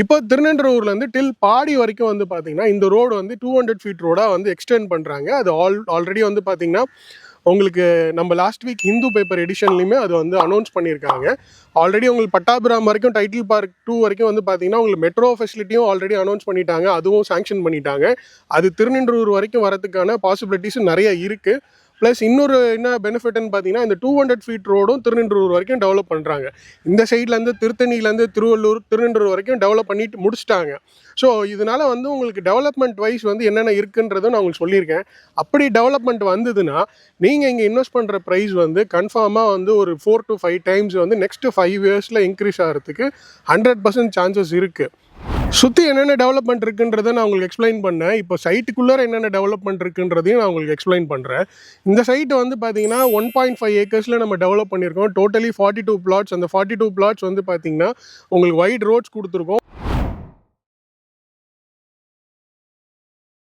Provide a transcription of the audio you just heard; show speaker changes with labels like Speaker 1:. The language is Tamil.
Speaker 1: இப்போ திருநென்றூர்லேருந்து டில் பாடி வரைக்கும் வந்து பார்த்தீங்கன்னா இந்த ரோடு வந்து 200 ஃபீட் ரோடாக வந்து எக்ஸ்டெண்ட் பண்ணுறாங்க. அது ஆல்ரெடி வந்து பார்த்தீங்கன்னா உங்களுக்கு நம்ம லாஸ்ட் வீக் ஹிந்து பேப்பர் எடிஷன்லையுமே அது வந்து அனௌன்ஸ் பண்ணியிருக்காங்க. ஆல்ரெடி உங்களுக்கு பட்டாபிராம் வரைக்கும் டைட்டில் பார்க் 2 வரைக்கும் வந்து பார்த்தீங்கன்னா உங்களுக்கு மெட்ரோ ஃபெசிலிட்டியும் ஆல்ரெடி அனௌன்ஸ் பண்ணிட்டாங்க. அதுவும் சாங்ஷன் பண்ணிட்டாங்க. அது திருநென்றூர் வரைக்கும் வரதுக்கான பாசிபிலிட்டிஸும் நிறைய இருக்குது. ப்ளஸ் இன்னொரு என்ன பெனிஃபிட்னு பார்த்தீங்கன்னா இந்த 200 ஃபீட் ரோடும் திருநென்றூர் வரைக்கும் டெவலப் பண்ணுறாங்க. இந்த சைட்லேருந்து திருத்தணியிலேருந்து திருவள்ளூர் திருநென்றூர் வரைக்கும் டெவலப் பண்ணிட்டு முடிச்சிட்டாங்க. ஸோ இதனால் வந்து உங்களுக்கு டெவலப்மெண்ட் வைஸ் வந்து என்னென்ன இருக்குன்றதும் நான் உங்களுக்கு சொல்லியிருக்கேன். அப்படி டெவலப்மெண்ட் வந்ததுன்னா நீங்கள் இங்கே இன்வெஸ்ட் பண்ணுற ப்ரைஸ் வந்து கன்ஃபார்மாக வந்து ஒரு 4 to 5 டைம்ஸ் வந்து நெக்ஸ்ட்டு 5 இயர்ஸில் இன்க்ரீஸ் ஆகிறதுக்கு 100% சான்சஸ் இருக்குது. சுற்றி என்னென்ன டெவலப்மெண்ட் இருக்குன்றதை நான் உங்களுக்கு எக்ஸ்பிளைன் பண்ணேன். இப்போ சைட்டுக்குள்ளே என்னென்ன டெவலப்மெண்ட் இருக்குன்றதையும் நான் உங்களுக்கு எக்ஸ்பிளைன் பண்ணுறேன். இந்த சைட்டு வந்து பார்த்தீங்கன்னா 1.5 ஏக்கர்ஸில் நம்ம டெவலப் பண்ணியிருக்கோம். Totally 42 flats. அந்த 42 பிளாட்ஸ் வந்து பார்த்தீங்கன்னா உங்களுக்கு வைட் ரோட்ஸ் கொடுத்துருக்கோம்.